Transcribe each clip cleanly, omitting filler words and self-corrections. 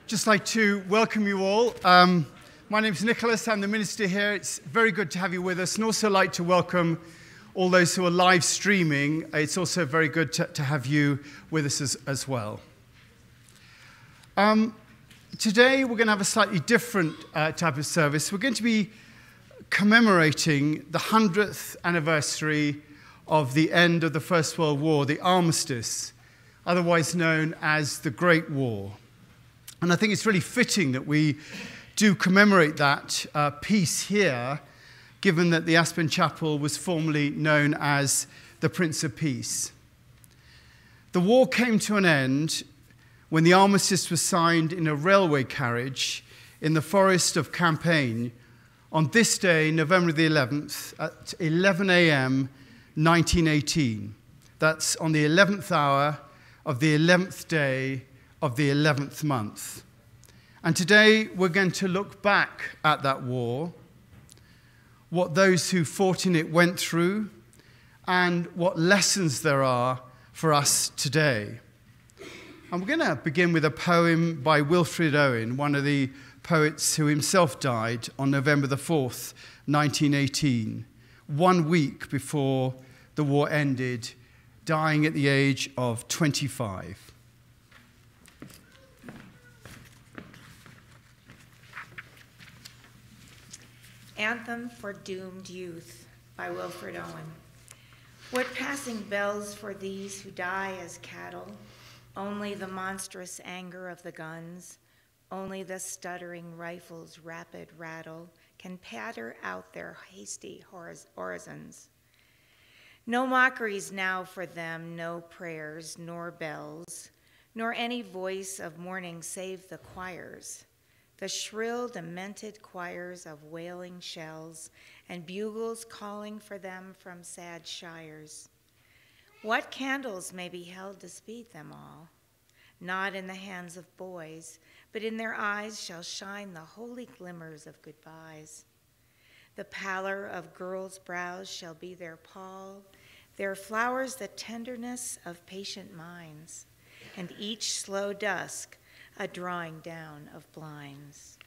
Just like to welcome you all. My name is Nicholson. I'm the minister here. It's very good to have you with us, and also like to welcome all those who are live streaming. It's also very good to have you with us as well. Today we're going to have a slightly different type of service. We're going to be commemorating the 100th anniversary of the end of the First World War, the Armistice, otherwise known as the Great War. And I think it's really fitting that we do commemorate that peace here, given that the Aspen Chapel was formerly known as the Prince of Peace. The war came to an end when the armistice was signed in a railway carriage in the forest of Champagne on this day, November the 11th, at 11 a.m., 1918. That's on the 11th hour of the 11th day of the 11th month. And today we're going to look back at that war, what those who fought in it went through, and what lessons there are for us today. And we're going to begin with a poem by Wilfred Owen, one of the poets who himself died on November the 4th, 1918, 1 week before the war ended, dying at the age of 25. Anthem for Doomed Youth by Wilfred Owen. What passing bells for these who die as cattle? Only the monstrous anger of the guns, only the stuttering rifle's rapid rattle can patter out their hasty orisons. No mockeries now for them, no prayers nor bells, nor any voice of mourning save the choirs. The shrill, demented choirs of wailing shells and bugles calling for them from sad shires. What candles may be held to speed them all? Not in the hands of boys, but in their eyes shall shine the holy glimmers of goodbyes. The pallor of girls' brows shall be their pall, their flowers the tenderness of patient minds, and each slow dusk a drawing down of blinds.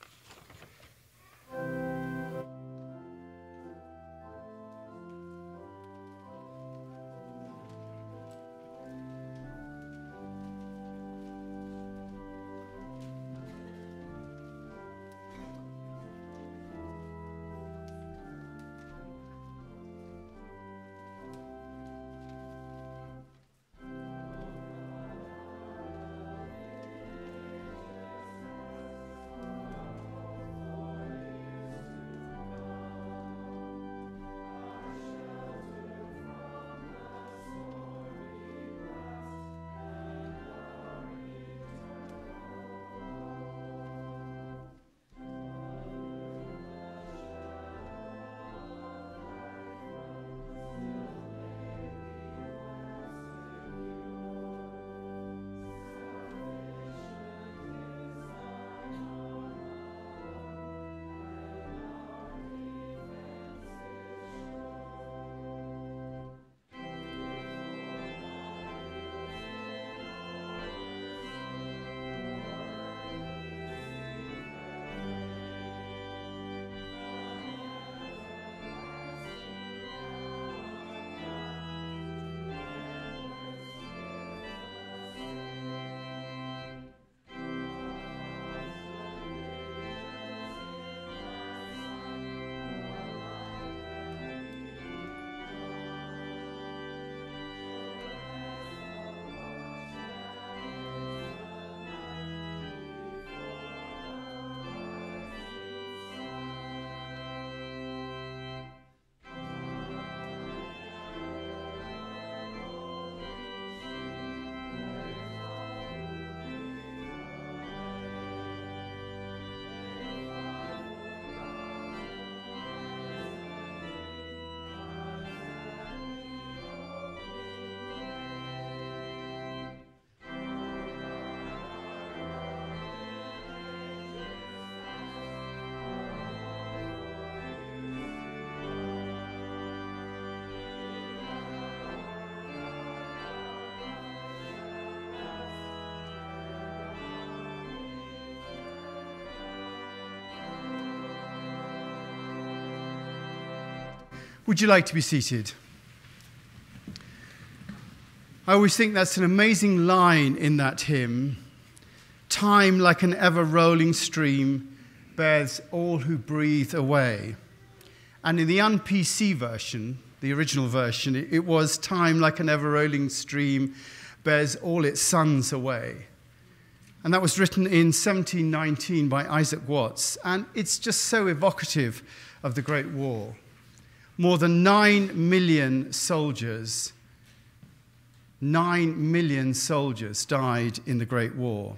Would you like to be seated? I always think that's an amazing line in that hymn. Time, like an ever-rolling stream, bears all who breathe away. And in the un-PC version, the original version, it was time, like an ever-rolling stream, bears all its sons away. And that was written in 1719 by Isaac Watts. And it's just so evocative of the Great War. More than 9 million soldiers, 9 million soldiers died in the Great War.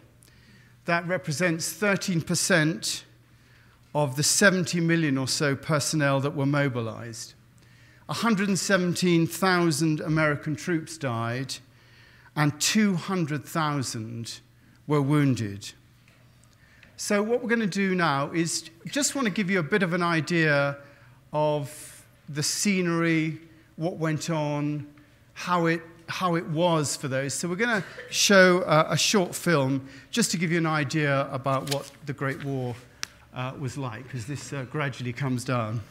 That represents 13% of the 70 million or so personnel that were mobilized. 117,000 American troops died, and 200,000 were wounded. So what we're going to do now is just want to give you a bit of an idea of the scenery, what went on, how it was for those. So we're going to show a short film just to give you an idea about what the Great War was like, as this gradually comes down.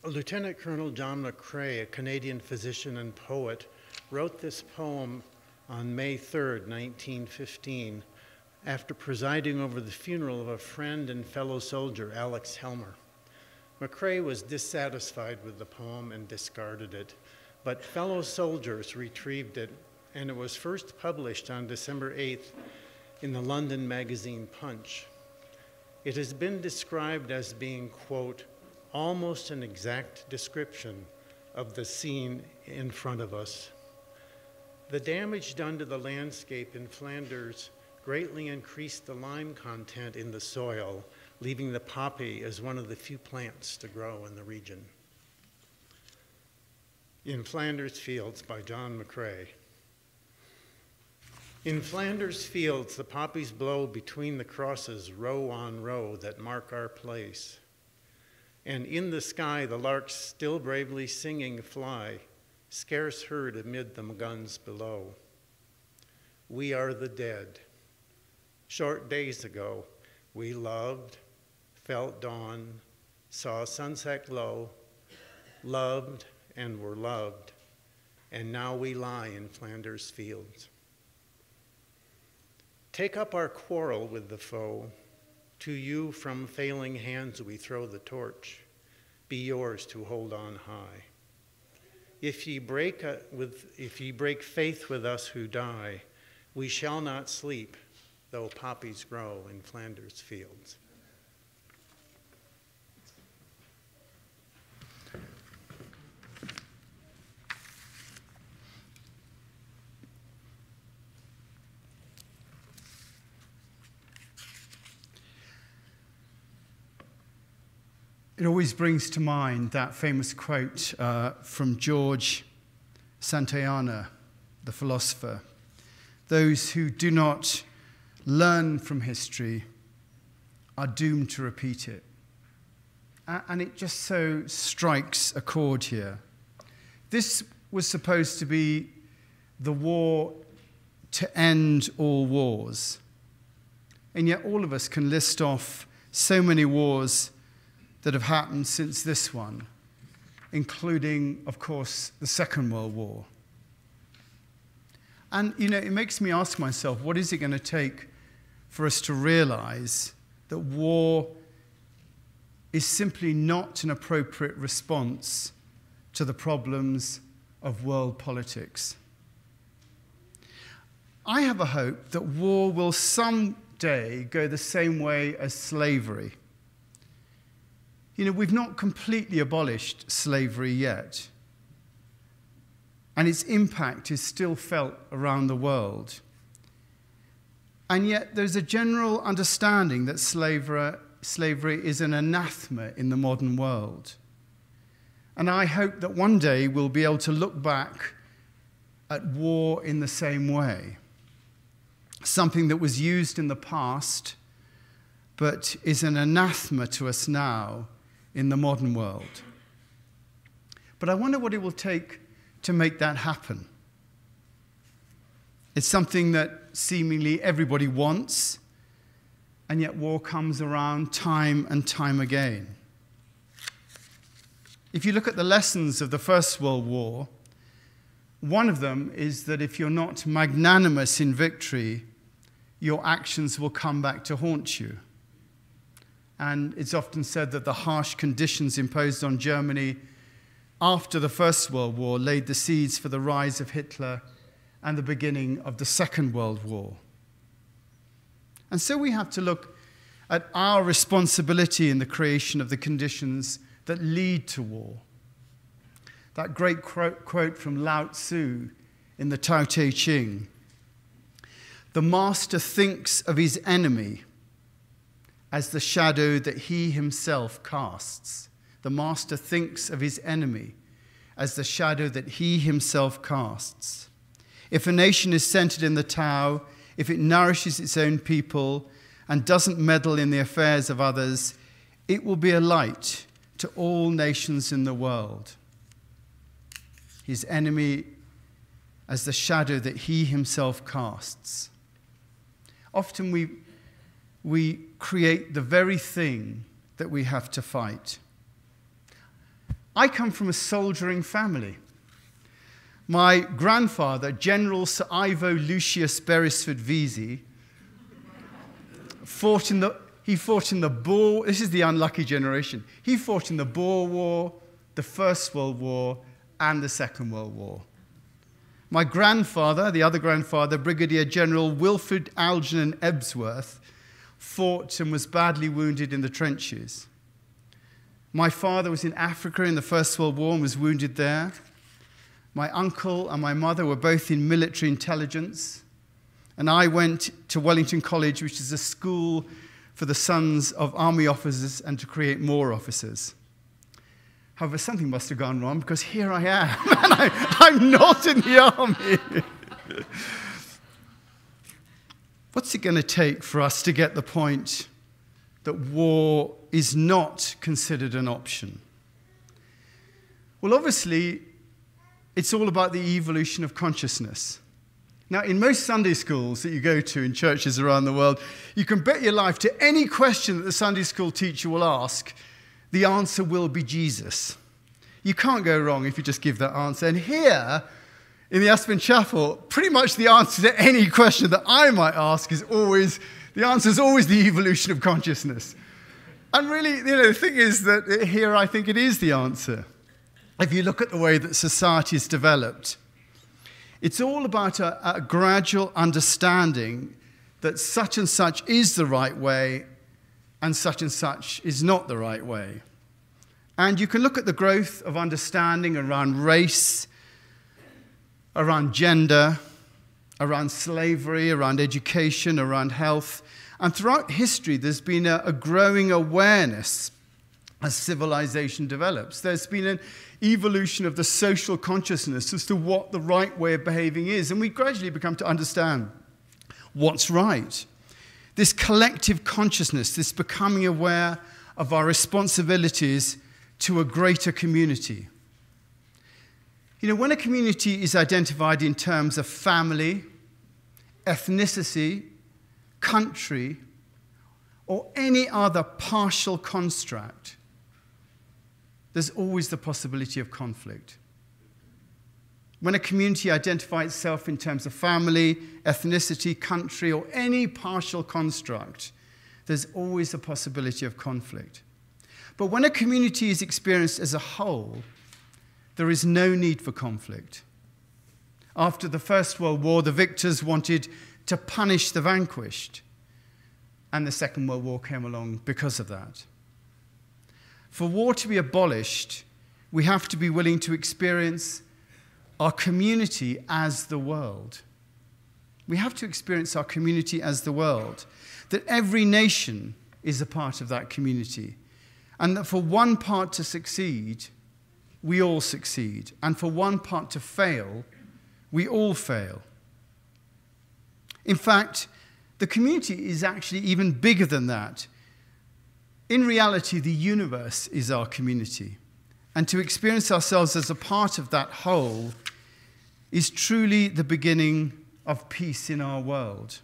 Lieutenant Colonel John McCrae, a Canadian physician and poet, wrote this poem on May 3rd, 1915, after presiding over the funeral of a friend and fellow soldier, Alex Helmer. McCrae was dissatisfied with the poem and discarded it, but fellow soldiers retrieved it, and it was first published on December 8th in the London magazine Punch. It has been described as being, quote, almost an exact description of the scene in front of us. The damage done to the landscape in Flanders greatly increased the lime content in the soil, leaving the poppy as one of the few plants to grow in the region. In Flanders Fields by John McCrae. In Flanders Fields, the poppies blow between the crosses, row on row, that mark our place. And in the sky, the larks still bravely singing fly, scarce heard amid the guns below. We are the dead. Short days ago, we loved, felt dawn, saw sunset glow, loved and were loved, and now we lie in Flanders Fields. Take up our quarrel with the foe. To you from failing hands we throw the torch. Be yours to hold on high. If ye break faith with us who die, we shall not sleep, though poppies grow in Flanders Fields. It always brings to mind that famous quote from George Santayana, the philosopher. Those who do not learn from history are doomed to repeat it. And it just so strikes a chord here. This was supposed to be the war to end all wars. And yet all of us can list off so many wars that have happened since this one, including, of course, the Second World War. And, it makes me ask myself, what is it going to take for us to realize that war is simply not an appropriate response to the problems of world politics? I have a hope that war will someday go the same way as slavery. We've not completely abolished slavery yet, and its impact is still felt around the world. And yet there's a general understanding that slavery is an anathema in the modern world. And I hope that one day we'll be able to look back at war in the same way, something that was used in the past, but is an anathema to us now in the modern world. But I wonder what it will take to make that happen. It's something that seemingly everybody wants, and yet war comes around time and time again. If you look at the lessons of the First World War, one of them is that if you're not magnanimous in victory, your actions will come back to haunt you. And it's often said that the harsh conditions imposed on Germany after the First World War laid the seeds for the rise of Hitler and the beginning of the Second World War. And so we have to look at our responsibility in the creation of the conditions that lead to war. That great quote from Lao Tzu in the Tao Te Ching: "The master thinks of his enemy as the shadow that he himself casts." The master thinks of his enemy as the shadow that he himself casts. If a nation is centered in the Tao, if it nourishes its own people and doesn't meddle in the affairs of others, it will be a light to all nations in the world. His enemy as the shadow that he himself casts. Often we create the very thing that we have to fight. I come from a soldiering family. My grandfather, General Sir Ivo Lucius Beresford Vesey, fought in the Boer. This is the unlucky generation. He fought in the Boer War, the First World War, and the Second World War. My grandfather, the other grandfather, Brigadier General Wilfred Algernon Ebsworth, fought and was badly wounded in the trenches. My father was in Africa in the First World War and was wounded there. My uncle and my mother were both in military intelligence, and I went to Wellington College, which is a school for the sons of army officers and to create more officers. However, something must have gone wrong, because here I am, and I'm not in the army. What's it going to take for us to get the point that war is not considered an option? Well, obviously, it's all about the evolution of consciousness. Now, in most Sunday schools that you go to in churches around the world, you can bet your life to any question that the Sunday school teacher will ask, the answer will be Jesus. You can't go wrong if you just give that answer. And here, in the Aspen Chapel, pretty much the answer to any question that I might ask is always, the answer is always the evolution of consciousness. And really, the thing is that here I think it is the answer. If you look at the way that society is developed, it's all about a gradual understanding that such and such is the right way and such is not the right way. And you can look at the growth of understanding around race, around gender, around slavery, around education, around health. And throughout history, there's been a growing awareness as civilization develops. There's been an evolution of the social consciousness as to what the right way of behaving is. And we gradually become to understand what's right. This collective consciousness, this becoming aware of our responsibilities to a greater community. When a community is identified in terms of family, ethnicity, country, or any other partial construct, there's always the possibility of conflict. When a community identifies itself in terms of family, ethnicity, country, or any partial construct, there's always a possibility of conflict. But when a community is experienced as a whole, there is no need for conflict. After the First World War, the victors wanted to punish the vanquished, and the Second World War came along because of that. For war to be abolished, we have to be willing to experience our community as the world. We have to experience our community as the world, that every nation is a part of that community, and that for one part to succeed, we all succeed, and for one part to fail, we all fail. In fact, the community is actually even bigger than that. In reality, the universe is our community, and to experience ourselves as a part of that whole is truly the beginning of peace in our world.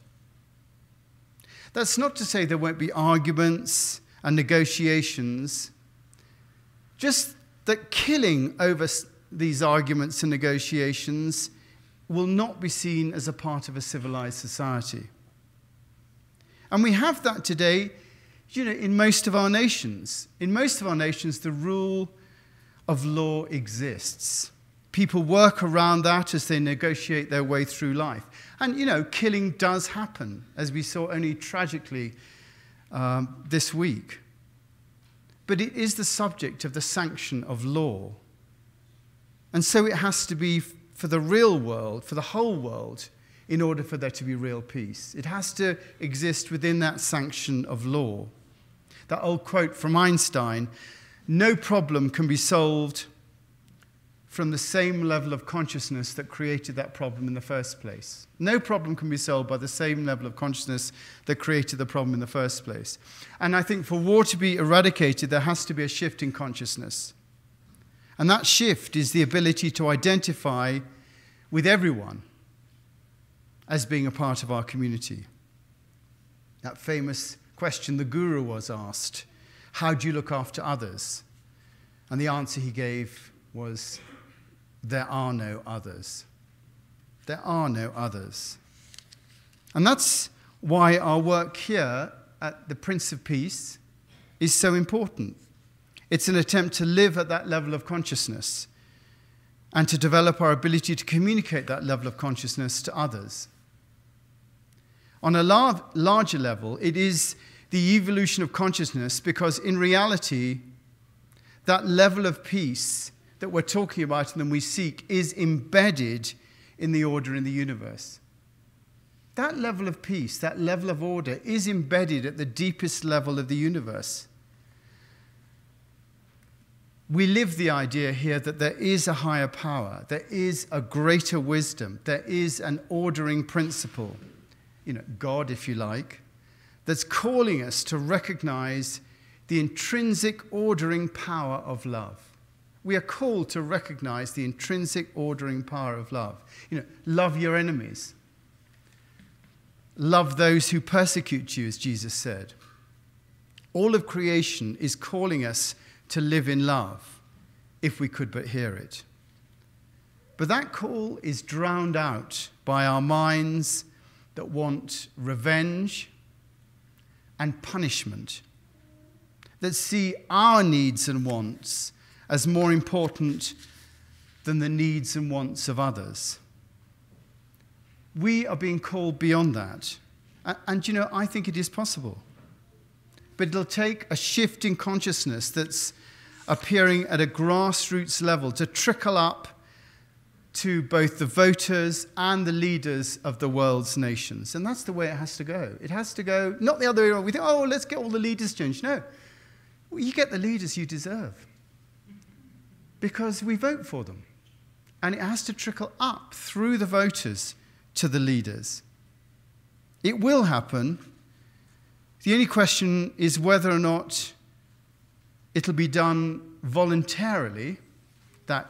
That's not to say there won't be arguments and negotiations, just that killing over these arguments and negotiations will not be seen as a part of a civilized society. And we have that today, in most of our nations. In most of our nations, the rule of law exists. People work around that as they negotiate their way through life. And, killing does happen, as we saw only tragically this week. But it is the subject of the sanction of law. And so it has to be for the real world, for the whole world, in order for there to be real peace. It has to exist within that sanction of law. That old quote from Einstein, no problem can be solved from the same level of consciousness that created that problem in the first place. No problem can be solved by the same level of consciousness that created the problem in the first place. And I think for war to be eradicated, there has to be a shift in consciousness. And that shift is the ability to identify with everyone as being a part of our community. That famous question the Guru was asked, how do you look after others? And the answer he gave was, there are no others. There are no others. And that's why our work here at the Prince of Peace is so important. It's an attempt to live at that level of consciousness and to develop our ability to communicate that level of consciousness to others. On a larger level, it is the evolution of consciousness, because in reality, that level of peace that we're talking about and that we seek is embedded in the order in the universe. That level of peace, that level of order, is embedded at the deepest level of the universe. We live the idea here that there is a higher power, there is a greater wisdom, there is an ordering principle, God, if you like, that's calling us to recognize the intrinsic ordering power of love. We are called to recognize the intrinsic ordering power of love. Love your enemies. Love those who persecute you, as Jesus said. All of creation is calling us to live in love, if we could but hear it. But that call is drowned out by our minds that want revenge and punishment, that see our needs and wants as more important than the needs and wants of others. We are being called beyond that. And I think it is possible. But it'll take a shift in consciousness that's appearing at a grassroots level to trickle up to both the voters and the leaders of the world's nations. And that's the way it has to go. It has to go, not the other way around. We think, let's get all the leaders changed. No. You get the leaders you deserve, because we vote for them. And it has to trickle up through the voters to the leaders. It will happen. The only question is whether or not it'll be done voluntarily, that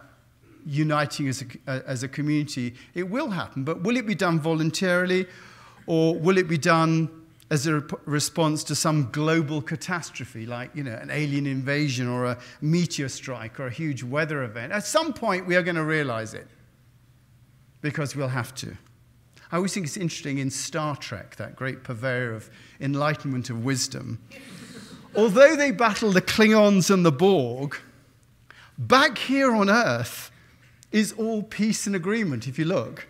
uniting as a community. It will happen, but will it be done voluntarily, or will it be done as a response to some global catastrophe, like an alien invasion or a meteor strike or a huge weather event? At some point, we are going to realize it, because we'll have to. I always think it's interesting in Star Trek, that great purveyor of enlightenment of wisdom. Although they battle the Klingons and the Borg, back here on Earth is all peace and agreement, if you look.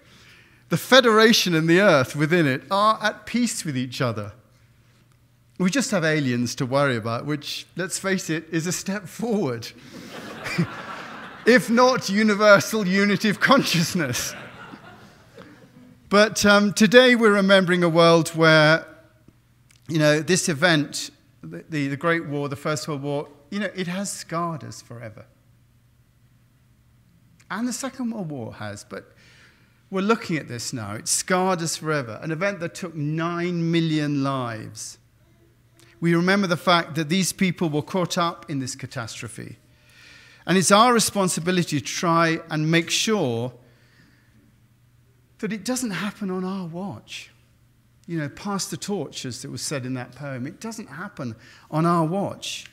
The Federation and the Earth within it are at peace with each other. We just have aliens to worry about, which, let's face it, is a step forward. If not universal unity of consciousness. But today we're remembering a world where, this event, the Great War, the First World War, it has scarred us forever. And the Second World War has, but we're looking at this now. It scarred us forever, an event that took 9 million lives. We remember the fact that these people were caught up in this catastrophe. And it's our responsibility to try and make sure that it doesn't happen on our watch. Pass the torch, as it was said in that poem. It doesn't happen on our watch.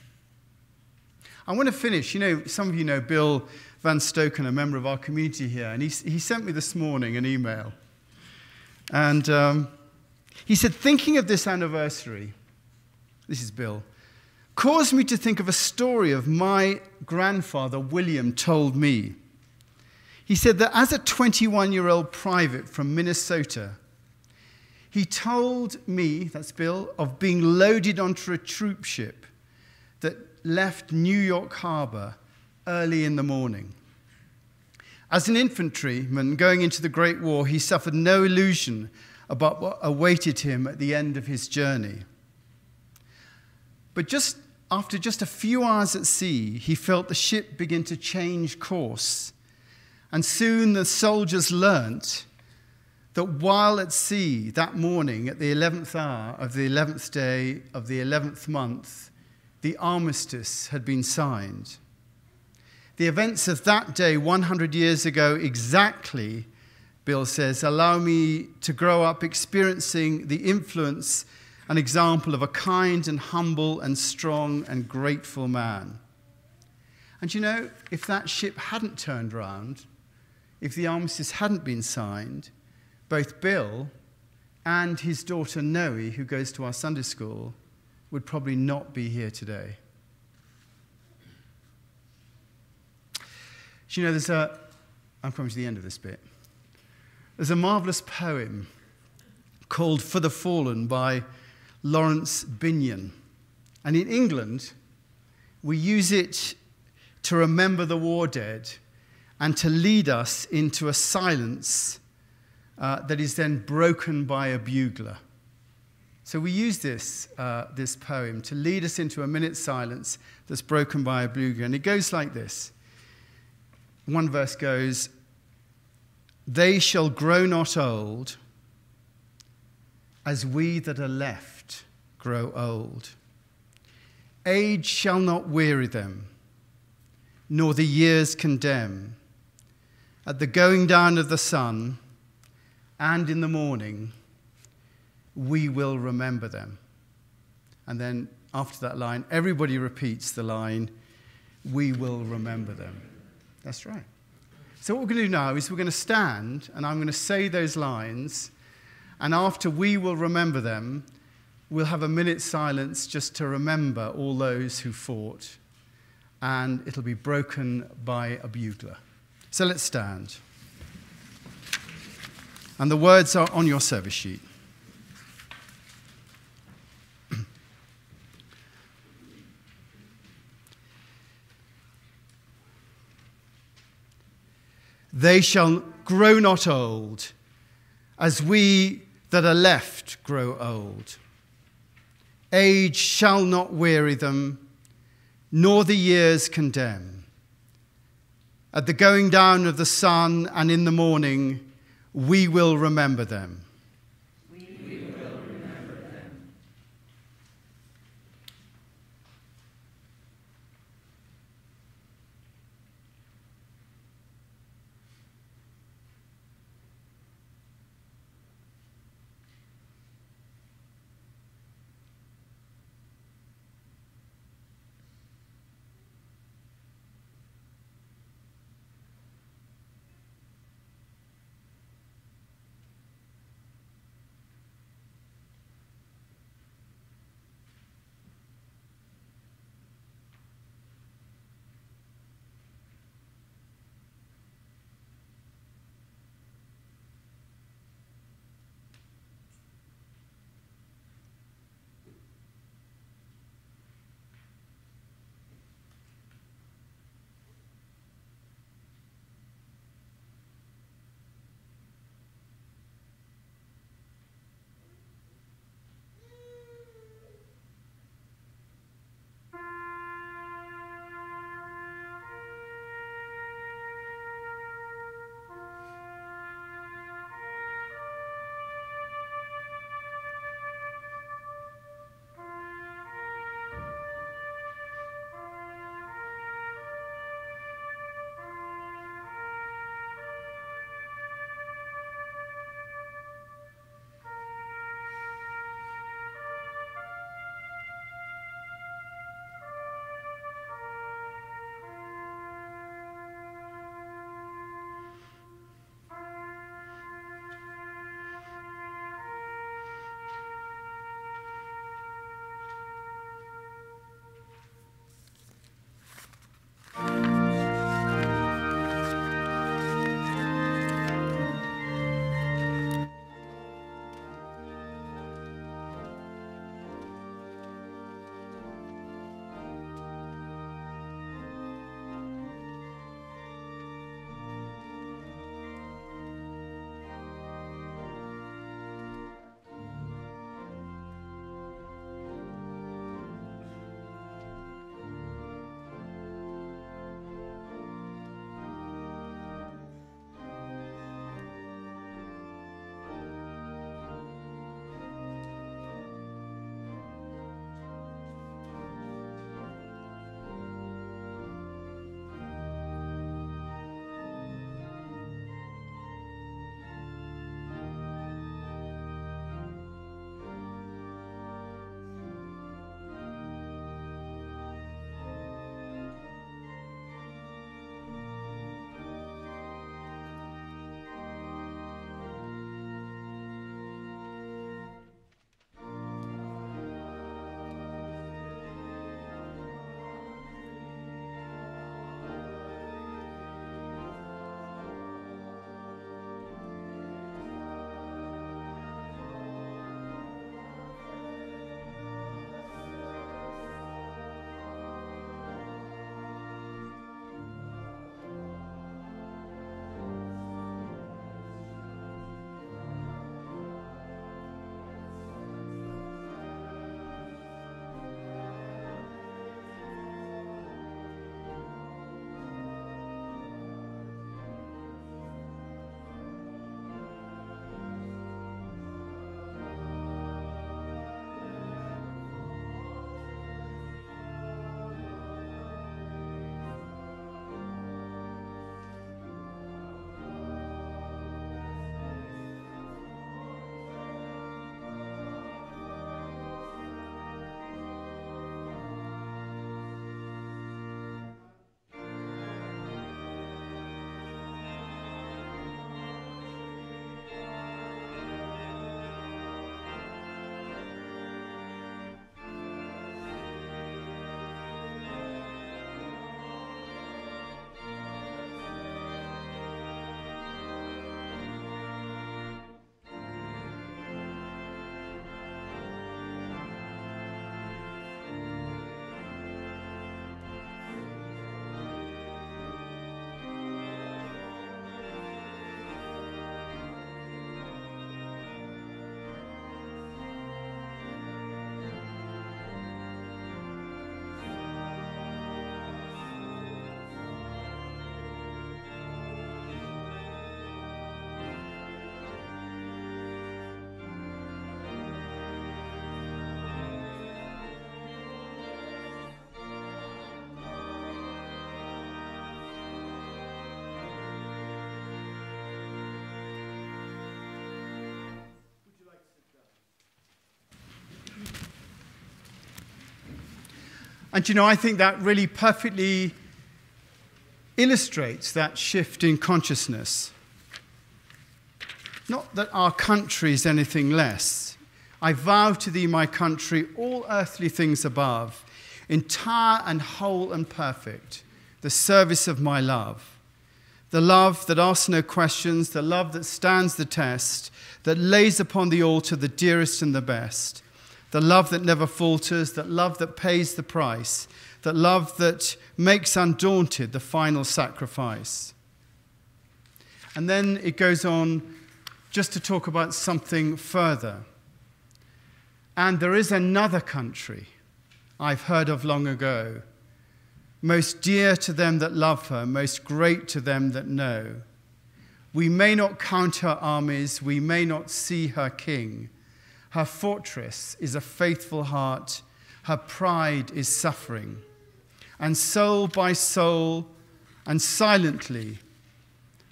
I want to finish. Some of you know Bill Van Stoken, a member of our community here, and he sent me this morning an email. And he said, thinking of this anniversary, this is Bill, caused me to think of a story of my grandfather, William, told me. He said that as a 21-year-old private from Minnesota, he told me, that's Bill, of being loaded onto a troop ship that left New York Harbor early in the morning. As an infantryman going into the Great War, he suffered no illusion about what awaited him at the end of his journey. But after just a few hours at sea, he felt the ship begin to change course. And soon the soldiers learnt that while at sea that morning at the 11th hour of the 11th day of the 11th month, the Armistice had been signed. The events of that day 100 years ago exactly, Bill says, allow me to grow up experiencing the influence and example of a kind and humble and strong and grateful man. And you know, if that ship hadn't turned round, if the armistice hadn't been signed, both Bill and his daughter Noe, who goes to our Sunday school, would probably not be here today. Do you know, I'm coming to the end of this bit. There's a marvellous poem called For the Fallen by Lawrence Binyon. And in England, we use it to remember the war dead and to lead us into a silence that is then broken by a bugler. So we use this poem to lead us into a minute's silence that's broken by a bugler. And it goes like this. One verse goes, "They shall grow not old as we that are left grow old. Age shall not weary them, nor the years condemn. At the going down of the sun and in the morning, we will remember them." And then after that line, everybody repeats the line, "We will remember them." That's right. So what we're going to do now is we're going to stand, and I'm going to say those lines, and after we will remember them, we'll have a minute's silence just to remember all those who fought, and it'll be broken by a bugler. So let's stand. And the words are on your service sheet. They shall grow not old, as we that are left grow old. Age shall not weary them, nor the years condemn. At the going down of the sun and in the morning, we will remember them. And you know, I think that really perfectly illustrates that shift in consciousness. Not that our country is anything less. I vow to thee, my country, all earthly things above, entire and whole and perfect, the service of my love. The love that asks no questions, the love that stands the test, that lays upon the altar the dearest and the best. The love that never falters, that love that pays the price, that love that makes undaunted the final sacrifice. And then it goes on just to talk about something further. And there is another country I've heard of long ago, most dear to them that love her, most great to them that know. We may not count her armies, we may not see her king. Her fortress is a faithful heart, her pride is suffering. And soul by soul, and silently,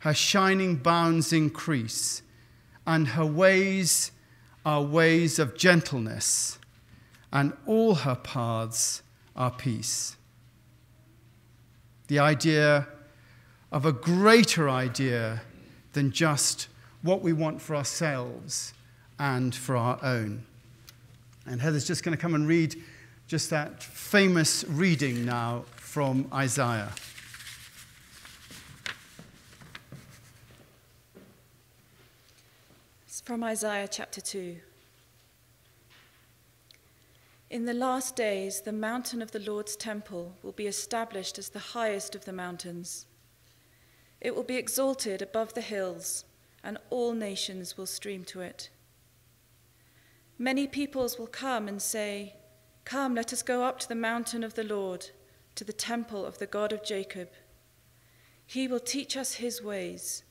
her shining bounds increase, and her ways are ways of gentleness, and all her paths are peace. The idea of a greater idea than just what we want for ourselves and for our own. And Heather's just going to come and read just that famous reading now from Isaiah. It's from Isaiah chapter 2. In the last days, the mountain of the Lord's temple will be established as the highest of the mountains. It will be exalted above the hills, and all nations will stream to it. Many peoples will come and say, "Come, let us go up to the mountain of the Lord, to the temple of the God of Jacob. He will teach us his ways,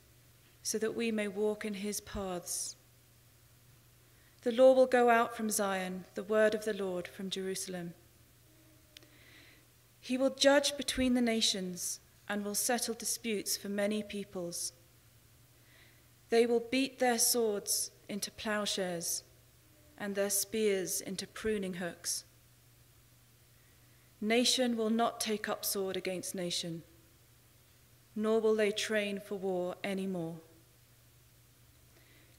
so that we may walk in his paths. The law will go out from Zion, the word of the Lord from Jerusalem. He will judge between the nations and will settle disputes for many peoples. They will beat their swords into plowshares and their spears into pruning hooks. Nation will not take up sword against nation, nor will they train for war any more.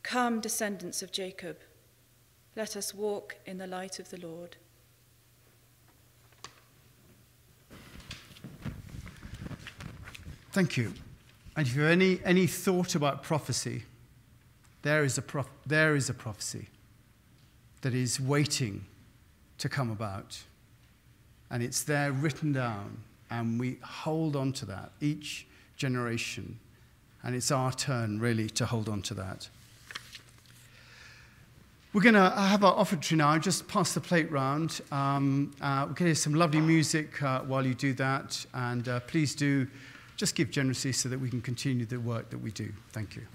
Come, descendants of Jacob, let us walk in the light of the Lord." Thank you. And if you have any thought about prophecy, there is a prophecy that is waiting to come about. And it's there written down, and we hold on to that, each generation. And it's our turn, really, to hold on to that. We're going to have our offertory now. Just pass the plate round. We're going to hear some lovely music while you do that. And please do just give generously so that we can continue the work that we do. Thank you.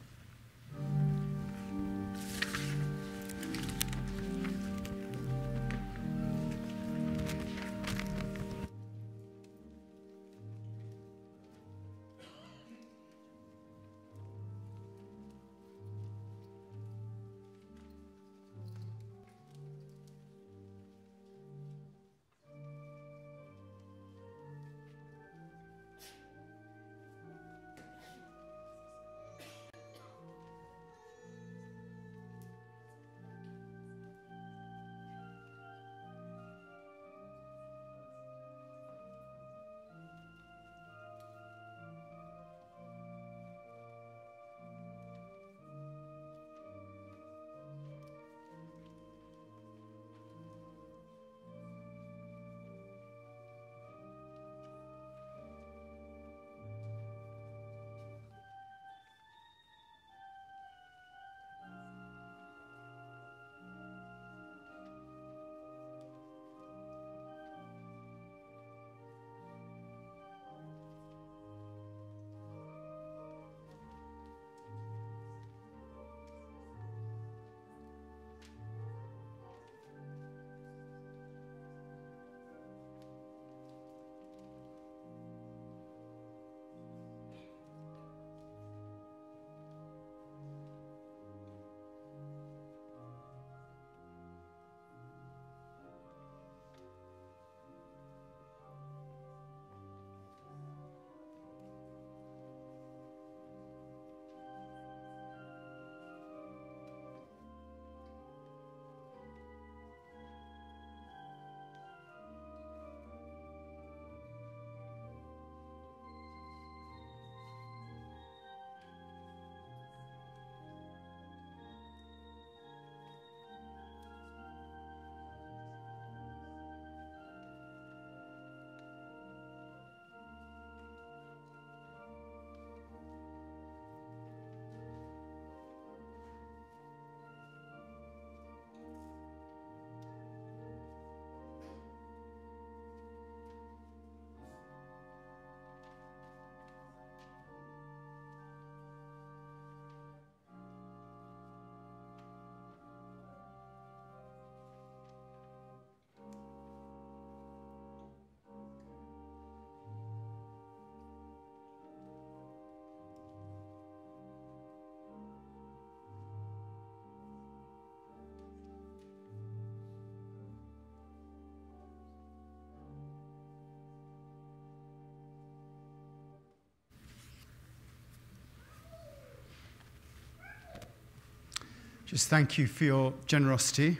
Just thank you for your generosity.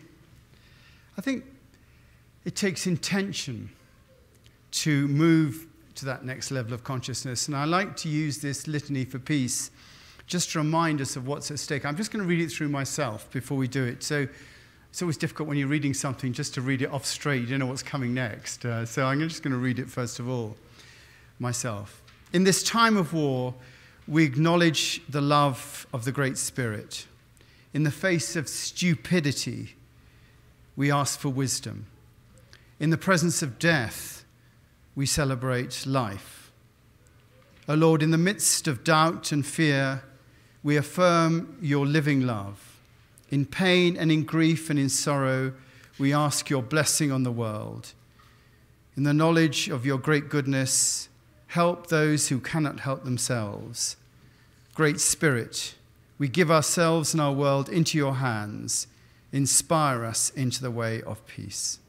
I think it takes intention to move to that next level of consciousness. And I like to use this litany for peace just to remind us of what's at stake. I'm just going to read it through myself before we do it. So it's always difficult when you're reading something just to read it off straight. You don't know what's coming next. So I'm just going to read it first of all myself. In this time of war, we acknowledge the love of the Great Spirit. In the face of stupidity, we ask for wisdom. In the presence of death, we celebrate life. O Lord, in the midst of doubt and fear, we affirm your living love. In pain and in grief and in sorrow, we ask your blessing on the world. In the knowledge of your great goodness, help those who cannot help themselves. Great Spirit, we give ourselves and our world into your hands. Inspire us into the way of peace.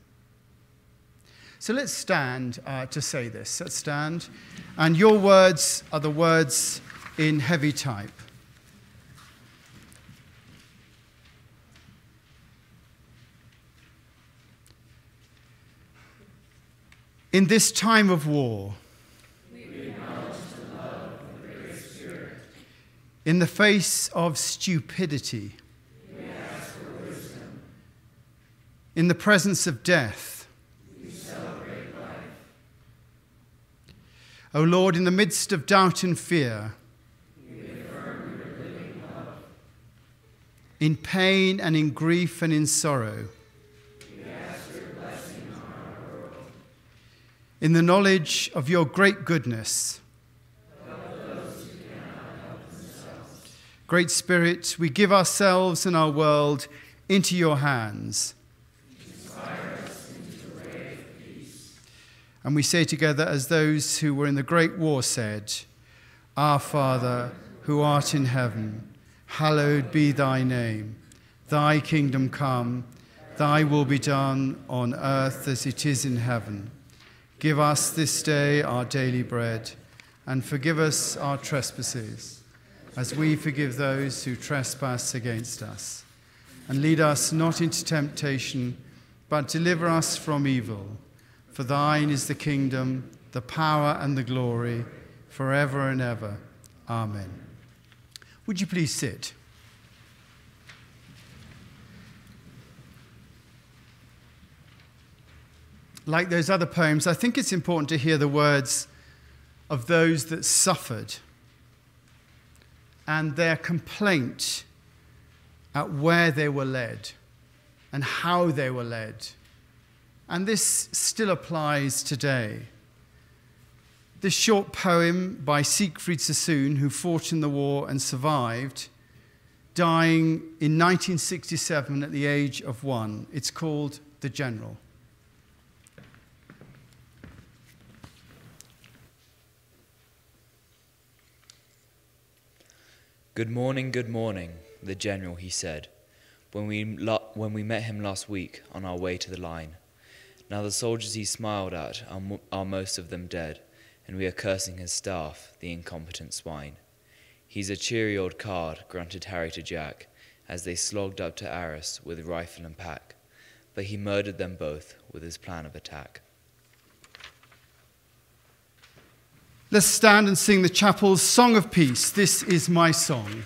So let's stand to say this. Let's stand. And your words are the words in heavy type. In this time of war, we acknowledge the love of the Great Spirit. In the face of stupidity, We ask for wisdom. in the presence of death, We celebrate life. O Lord, in the midst of doubt and fear, We affirm your living love. in pain and in grief and in sorrow, We ask your blessing on our world. in the knowledge of your great goodness. Help those who cannot help themselves. Great Spirit, we give ourselves and our world into your hands. Inspire us into the way of peace. And we say together, as those who were in the great war said, Our Father, who art in heaven, hallowed be thy name. Thy kingdom come, thy will be done on earth as it is in heaven. Give us this day our daily bread, and forgive us our trespasses, as we forgive those who trespass against us. And lead us not into temptation, but deliver us from evil. For thine is the kingdom, the power, and the glory, forever and ever. Amen. Would you please sit? Like those other poems, I think it's important to hear the words of those that suffered and their complaint at where they were led and how they were led. And this still applies today. This short poem by Siegfried Sassoon, who fought in the war and survived, dying in 1967 at the age of 1. It's called The General. Good morning, the general, he said, when we met him last week on our way to the line. Now the soldiers he smiled at are most of them dead, and we are cursing his staff, the incompetent swine. He's a cheery old card, grunted Harry to Jack, as they slogged up to Arras with rifle and pack, but he murdered them both with his plan of attack. Let's stand and sing the chapel's Song of Peace. This is my song.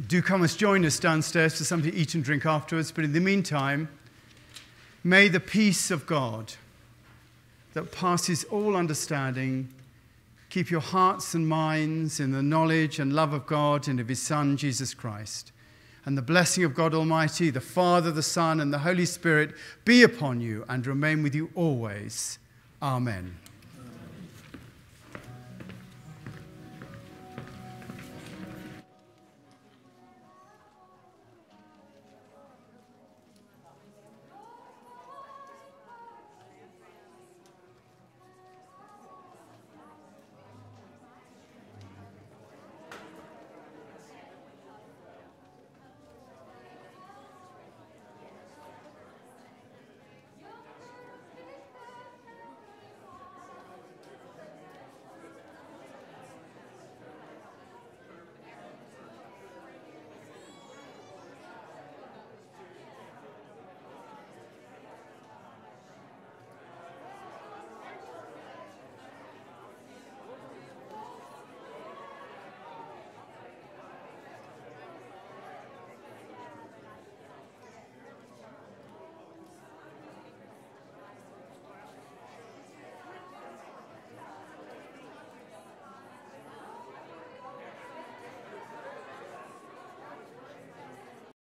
Do come and join us downstairs for something to eat and drink afterwards. But in the meantime, may the peace of God that passes all understanding keep your hearts and minds in the knowledge and love of God and of his Son, Jesus Christ. And the blessing of God Almighty, the Father, the Son, and the Holy Spirit be upon you and remain with you always. Amen.